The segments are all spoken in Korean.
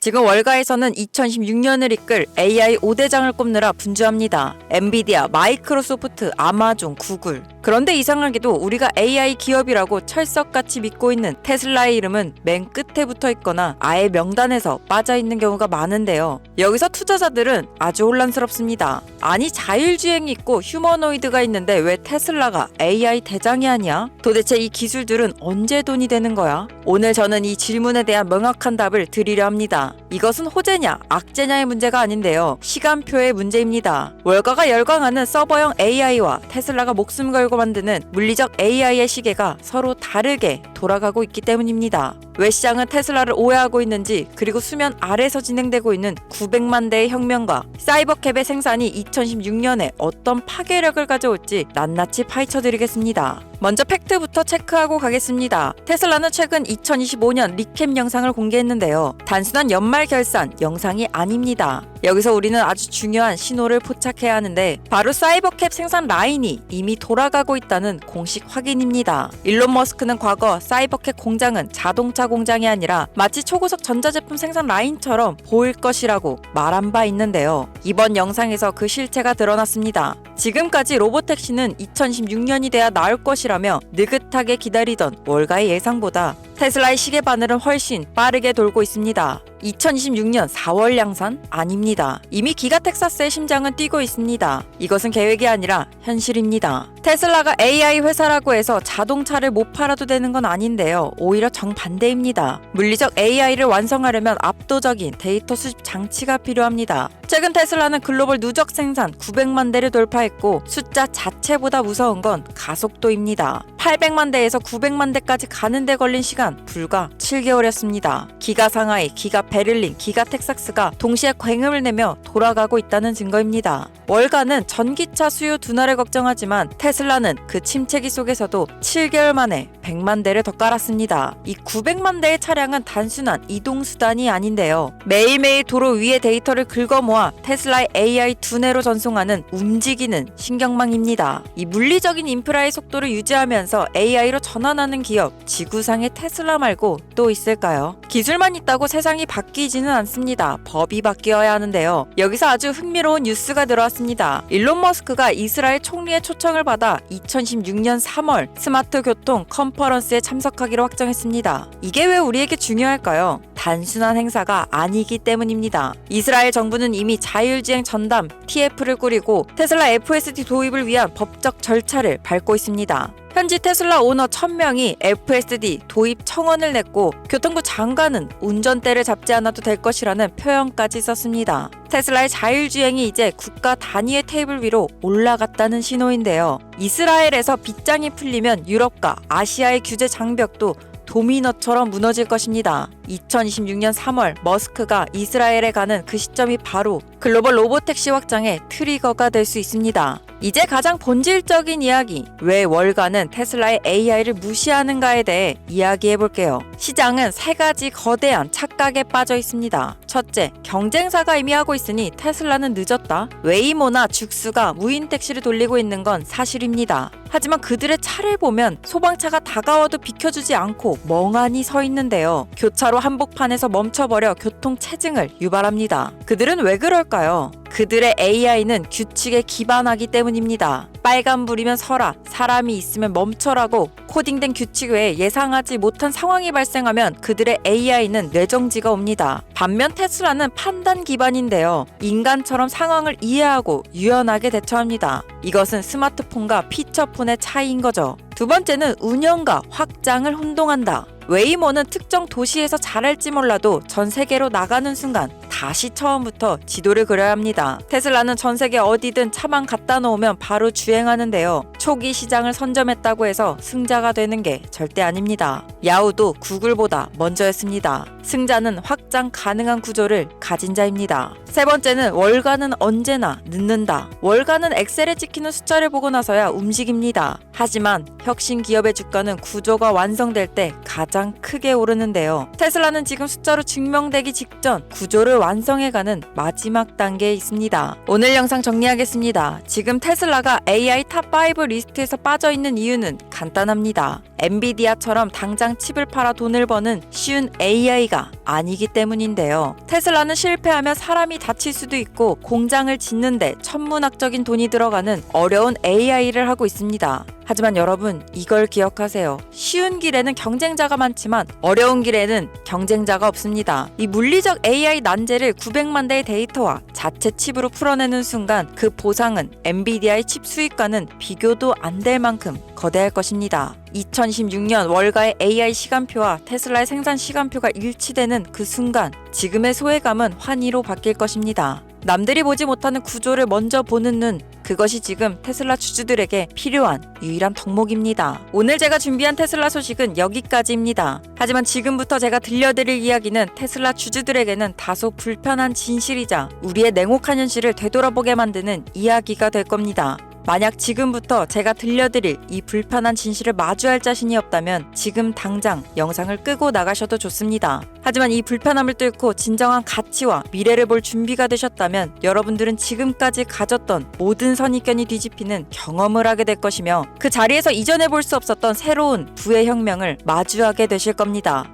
지금 월가에서는 2016년을 이끌 AI 5대장을 꼽느라 분주합니다. 엔비디아, 마이크로소프트, 아마존, 구글. 그런데 이상하게도 우리가 AI 기업이라고 철석같이 믿고 있는 테슬라의 이름은 맨 끝에 붙어 있거나 아예 명단에서 빠져 있는 경우가 많은데요. 여기서 투자자들은 아주 혼란스럽습니다. 아니 자율주행이 있고 휴머노이드가 있는데 왜 테슬라가 AI 대장이 아니야? 도대체 이 기술들은 언제 돈이 되는 거야? 오늘 저는 이 질문에 대한 명확한 답을 드리려 합니다. 이것은 호재냐 악재냐의 문제가 아닌데요. 시간표의 문제입니다. 월가가 열광하는 서버형 AI와 테슬라가 목숨 걸고 만드는 물리적 AI의 시계가 서로 다르게 돌아가고 있기 때문입니다. 왜 시장은 테슬라를 오해하고 있는지, 그리고 수면 아래서 진행되고 있는 900만 대의 혁명과 사이버캡의 생산이 2016년에 어떤 파괴력을 가져올지 낱낱이 파헤쳐드리겠습니다. 먼저 팩트부터 체크하고 가겠습니다. 테슬라는 최근 2025년 리캡 영상을 공개했는데요. 단순한 연말 결산 영상이 아닙니다. 여기서 우리는 아주 중요한 신호를 포착해야 하는데 바로 사이버캡 생산 라인이 이미 돌아가고 있다는 공식 확인입니다. 일론 머스크는 과거 사이버캡 공장은 자동차 공장이 아니라 마치 초고속 전자제품 생산 라인처럼 보일 것이라고 말한 바 있는데요. 이번 영상에서 그 실체가 드러났습니다. 지금까지 로보택시는 2016년이 돼야 나올 것이라며 느긋하게 기다리던 월가의 예상보다 테슬라의 시계 바늘은 훨씬 빠르게 돌고 있습니다. 2026년 4월 양산? 아닙니다. 이미 기가 텍사스의 심장은 뛰고 있습니다. 이것은 계획이 아니라 현실입니다. 테슬라가 AI 회사라고 해서 자동차를 못 팔아도 되는 건 아닌데요. 오히려 정반대입니다. 물리적 AI를 완성하려면 압도적인 데이터 수집 장치가 필요합니다. 최근 테슬라는 글로벌 누적 생산 900만 대를 돌파했고 숫자 자체보다 무서운 건 가속도입니다. 800만 대에서 900만 대까지 가는 데 걸린 시간 불과 7개월이었습니다. 기가 상하이, 기가 베를린, 기가 텍사스가 동시에 굉음을 내며 돌아가고 있다는 증거입니다. 월가는 전기차 수요 둔화를 걱정하지만 테슬라는 그 침체기 속에서도 7개월 만에 100만 대를 더 깔았습니다. 이 900만 대의 차량은 단순한 이동수단이 아닌데요. 매일매일 도로 위의 데이터를 긁어모아 테슬라의 AI 두뇌로 전송하는 움직이는 신경망입니다. 이 물리적인 인프라의 속도를 유지하면서 AI로 전환하는 기업, 지구상의 테슬라 말고 또 있을까요? 기술만 있다고 세상이 바뀌지는 않습니다. 법이 바뀌어야 하는데요. 여기서 아주 흥미로운 뉴스가 들어왔습니다. 일론 머스크가 이스라엘 총리의 초청을 받아 2016년 3월 스마트 교통 컨퍼런스에 참석하기로 확정했습니다. 이게 왜 우리에게 중요할까요? 단순한 행사가 아니기 때문입니다. 이스라엘 정부는 이미 자율주행 전담 TF를 꾸리고 테슬라 FSD 도입을 위한 법적 절차를 밟고 있습니다. 현지 테슬라 오너 1000명이 FSD 도입 청원을 냈고 교통부 장관은 운전대를 잡지 않아도 될 것이라는 표현까지 썼습니다. 테슬라의 자율주행이 이제 국가 단위의 테이블 위로 올라갔다는 신호인데요. 이스라엘에서 빗장이 풀리면 유럽과 아시아의 규제 장벽도 도미노처럼 무너질 것입니다. 2026년 3월 머스크가 이스라엘에 가는 그 시점이 바로 글로벌 로보택시 확장의 트리거가 될 수 있습니다. 이제 가장 본질적인 이야기, 왜 월가는 테슬라의 AI를 무시하는가에 대해 이야기해볼게요. 시장은 세 가지 거대한 착각에 빠져 있습니다. 첫째, 경쟁사가 이미 하고 있으니 테슬라는 늦었다. 웨이모나 죽수가 무인 택시를 돌리고 있는 건 사실입니다. 하지만 그들의 차를 보면 소방차가 다가와도 비켜주지 않고 멍하니 서 있는데요. 교차로 한복판에서 멈춰버려 교통체증을 유발합니다. 그들은 왜 그럴까요? 그들의 AI는 규칙에 기반하기 때문입니다. 빨간불이면 서라, 사람이 있으면 멈춰라고 코딩된 규칙 외에 예상하지 못한 상황이 발생하면 그들의 AI는 뇌정지가 옵니다. 반면 테슬라는 판단 기반인데요. 인간처럼 상황을 이해하고 유연하게 대처합니다. 이것은 스마트폰과 피처폰의 차이인 거죠. 두 번째는 운영과 확장을 혼동한다. 웨이모는 특정 도시에서 잘할지 몰라도 전 세계로 나가는 순간 다시 처음부터 지도를 그려야 합니다. 테슬라는 전 세계 어디든 차만 갖다 놓으면 바로 주행하는데요. 초기 시장을 선점했다고 해서 승자가 되는 게 절대 아닙니다. 야후도 구글보다 먼저였습니다. 승자는 확장 가능한 구조를 가진 자입니다. 세 번째는 월가는 언제나 늦는다. 월가는 엑셀에 찍히는 숫자를 보고 나서야 움직입니다. 하지만 혁신 기업의 주가는 구조가 완성될 때 가장 크게 오르는데요. 테슬라는 지금 숫자로 증명되기 직전 구조를 완성해가는 마지막 단계에 있습니다. 오늘 영상 정리하겠습니다. 지금 테슬라가 AI 탑5 리스트에서 빠져있는 이유는 간단합니다. 엔비디아처럼 당장 칩을 팔아 돈을 버는 쉬운 AI가 아니기 때문인데요. 테슬라는 실패하면 사람이 다칠 수도 있고 공장을 짓는데 천문학적인 돈이 들어가는 어려운 AI를 하고 있습니다. 하지만 여러분, 이걸 기억하세요. 쉬운 길에는 경쟁자가 많지만 어려운 길에는 경쟁자가 없습니다. 이 물리적 AI 난제를 900만 대의 데이터와 자체 칩으로 풀어내는 순간 그 보상은 엔비디아의 칩 수익과는 비교도 안 될 만큼 거대할 것입니다. 2026년 월가의 AI 시간표와 테슬라의 생산 시간표가 일치되는 그 순간 지금의 소외감은 환희로 바뀔 것입니다. 남들이 보지 못하는 구조를 먼저 보는 눈, 그것이 지금 테슬라 주주들에게 필요한 유일한 덕목입니다. 오늘 제가 준비한 테슬라 소식은 여기까지입니다. 하지만 지금부터 제가 들려드릴 이야기는 테슬라 주주들에게는 다소 불편한 진실이자 우리의 냉혹한 현실을 되돌아보게 만드는 이야기가 될 겁니다. 만약 지금부터 제가 들려드릴 이 불편한 진실을 마주할 자신이 없다면 지금 당장 영상을 끄고 나가셔도 좋습니다. 하지만 이 불편함을 뚫고 진정한 가치와 미래를 볼 준비가 되셨다면 여러분들은 지금까지 가졌던 모든 선입견이 뒤집히는 경험을 하게 될 것이며 그 자리에서 이전에 볼 수 없었던 새로운 부의 혁명을 마주하게 되실 겁니다.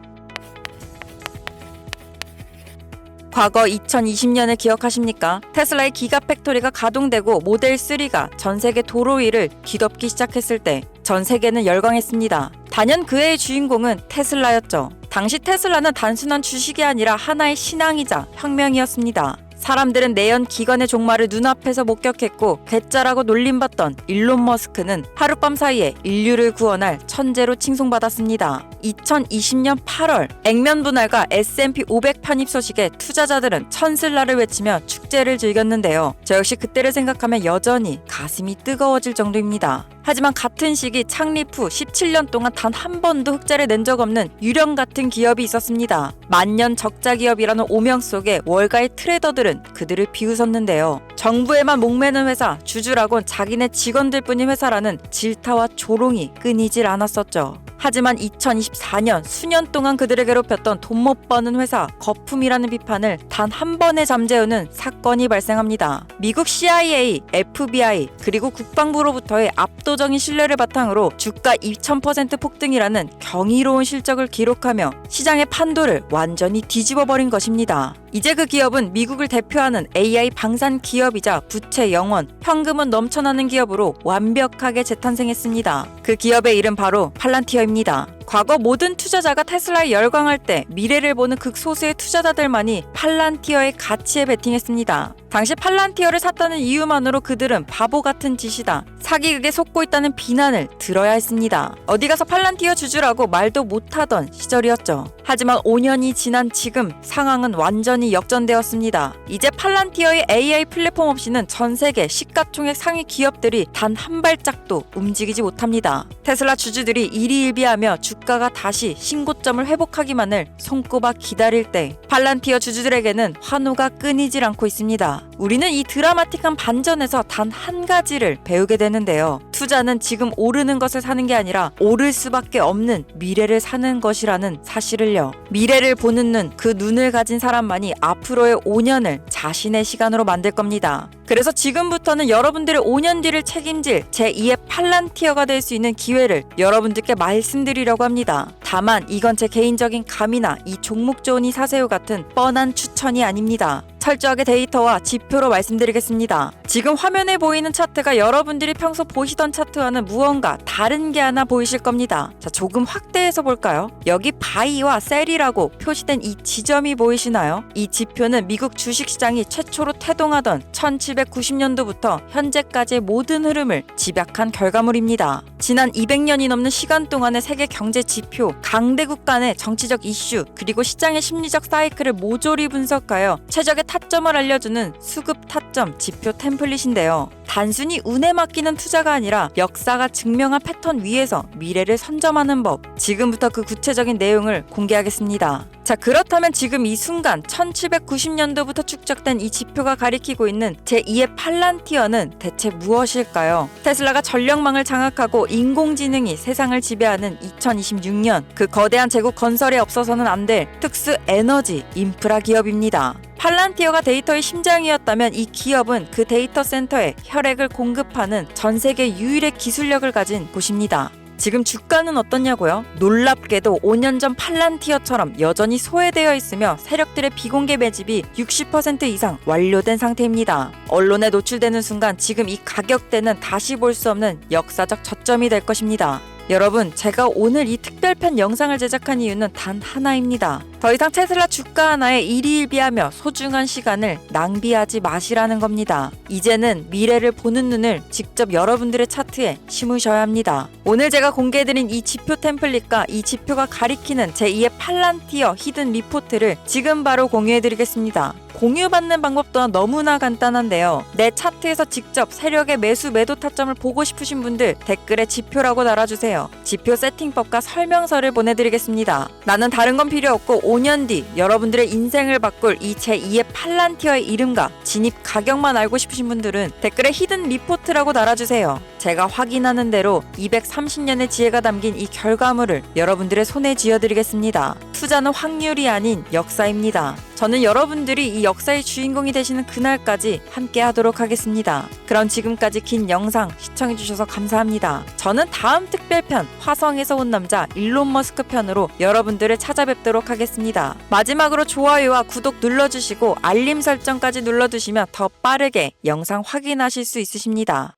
과거 2020년을 기억하십니까? 테슬라의 기가팩토리가 가동되고 모델 3가 전 세계 도로 위를 뒤덮기 시작했을 때 전 세계는 열광했습니다. 단연 그 해의 주인공은 테슬라였죠. 당시 테슬라는 단순한 주식이 아니라 하나의 신앙이자 혁명이었습니다. 사람들은 내연 기관의 종말을 눈앞에서 목격했고 괴짜라고 놀림받던 일론 머스크는 하룻밤 사이에 인류를 구원할 천재로 칭송받았습니다. 2020년 8월 액면 분할과 S&P 500 편입 소식에 투자자들은 천슬라를 외치며 축제를 즐겼는데요. 저 역시 그때를 생각하면 여전히 가슴이 뜨거워질 정도입니다. 하지만 같은 시기 창립 후 17년 동안 단 한 번도 흑자를 낸 적 없는 유령 같은 기업이 있었습니다. 만년 적자 기업이라는 오명 속에 월가의 트레이더들은 그들을 비웃었는데요. 정부에만 목매는 회사, 주주라곤 자기네 직원들뿐인 회사라는 질타와 조롱이 끊이질 않았었죠. 하지만 2024년 수년 동안 그들을 괴롭혔던 돈 못 버는 회사 거품이라는 비판을 단 한 번에 잠재우는 사건이 발생합니다. 미국 CIA, FBI 그리고 국방부로부터의 압도적인 신뢰를 바탕으로 주가 2000% 폭등이라는 경이로운 실적을 기록하며 시장의 판도를 완전히 뒤집어버린 것입니다. 이제 그 기업은 미국을 대표하는 AI 방산 기업이자 부채 영원, 현금은 넘쳐나는 기업으로 완벽하게 재탄생했습니다. 그 기업의 이름 바로 팔란티어입니다. 과거 모든 투자자가 테슬라에 열광할 때 미래를 보는 극소수의 투자자들만이 팔란티어의 가치에 베팅했습니다. 당시 팔란티어를 샀다는 이유만으로 그들은 바보 같은 짓이다, 사기극에 속고 있다는 비난을 들어야 했습니다. 어디 가서 팔란티어 주주라고 말도 못하던 시절이었죠. 하지만 5년이 지난 지금 상황은 완전히 역전되었습니다. 이제 팔란티어의 AI 플랫폼 없이는 전 세계 시가총액 상위 기업들이 단 한 발짝도 움직이지 못합니다. 테슬라 주주들이 일희일비하며 주가가 다시 신고점을 회복하기만을 손꼽아 기다릴 때 팔란티어 주주들에게는 환호가 끊이질 않고 있습니다. 우리는 이 드라마틱한 반전에서 단 한 가지를 배우게 되는데요. 투자는 지금 오르는 것을 사는 게 아니라 오를 수밖에 없는 미래를 사는 것이라는 사실을요. 미래를 보는 눈, 그 눈을 가진 사람만이 앞으로의 5년을 자신의 시간으로 만들 겁니다. 그래서 지금부터는 여러분들의 5년 뒤를 책임질 제2의 팔란티어가 될 수 있는 기회를 여러분들께 말씀드리려고 합니다. 다만 이건 제 개인적인 감이나 이 종목 좋으니 사세요 같은 뻔한 추천이 아닙니다. 철저하게 데이터와 지표로 말씀드리겠습니다. 지금 화면에 보이는 차트가 여러분들이 평소 보시던 차트와는 무언가 다른 게 하나 보이실 겁니다. 자, 조금 확대해서 볼까요? 여기 바이와 셀이라고 표시된 이 지점이 보이시나요? 이 지표는 미국 주식시장이 최초로 태동하던 1790년도부터 현재까지의 모든 흐름을 집약한 결과물입니다. 지난 200년이 넘는 시간 동안의 세계 경제 지표, 강대국 간의 정치적 이슈, 그리고 시장의 심리적 사이클을 모조리 분석하여 최적의 타점을 알려주는 수급 타점 지표 템플릿인데요. 단순히 운에 맡기는 투자가 아니라 역사가 증명한 패턴 위에서 미래를 선점하는 법, 지금부터 그 구체적인 내용을 공개하겠습니다. 자, 그렇다면 지금 이 순간 1790년도부터 축적된 이 지표가 가리키고 있는 제2의 팔란티어는 대체 무엇일까요? 테슬라가 전력망을 장악하고 인공지능이 세상을 지배하는 2026년, 그 거대한 제국 건설에 없어서는 안 될 특수 에너지 인프라 기업입니다. 팔란티어가 데이터의 심장이었다면 이 기업은 그 데이터 센터에 혈액을 공급하는 전 세계 유일의 기술력을 가진 곳입니다. 지금 주가는 어떻냐고요? 놀랍게도 5년 전 팔란티어처럼 여전히 소외되어 있으며 세력들의 비공개 매집이 60% 이상 완료된 상태입니다. 언론에 노출되는 순간 지금 이 가격대는 다시 볼 수 없는 역사적 저점이 될 것입니다. 여러분, 제가 오늘 이 특별편 영상을 제작한 이유는 단 하나입니다. 더 이상 테슬라 주가 하나에 일희일비하며 소중한 시간을 낭비하지 마시라는 겁니다. 이제는 미래를 보는 눈을 직접 여러분들의 차트에 심으셔야 합니다. 오늘 제가 공개해드린 이 지표 템플릿과 이 지표가 가리키는 제2의 팔란티어 히든 리포트를 지금 바로 공유해드리겠습니다. 공유받는 방법 또한 너무나 간단한데요. 내 차트에서 직접 세력의 매수 매도 타점을 보고 싶으신 분들 댓글에 지표라고 달아주세요. 지표 세팅법과 설명서를 보내드리겠습니다. 나는 다른 건 필요 없고 5년 뒤 여러분들의 인생을 바꿀 이 제2의 팔란티어의 이름과 진입 가격만 알고 싶으신 분들은 댓글에 히든 리포트라고 달아주세요. 제가 확인하는 대로 230년의 지혜가 담긴 이 결과물을 여러분들의 손에 쥐어드리겠습니다. 투자는 확률이 아닌 역사입니다. 저는 여러분들이 이 역사의 주인공이 되시는 그날까지 함께 하도록 하겠습니다. 그럼 지금까지 긴 영상 시청해주셔서 감사합니다. 저는 다음 특별편 화성에서 온 남자 일론 머스크 편으로 여러분들을 찾아뵙도록 하겠습니다. 마지막으로 좋아요와 구독 눌러주시고 알림 설정까지 눌러두시면 더 빠르게 영상 확인하실 수 있으십니다.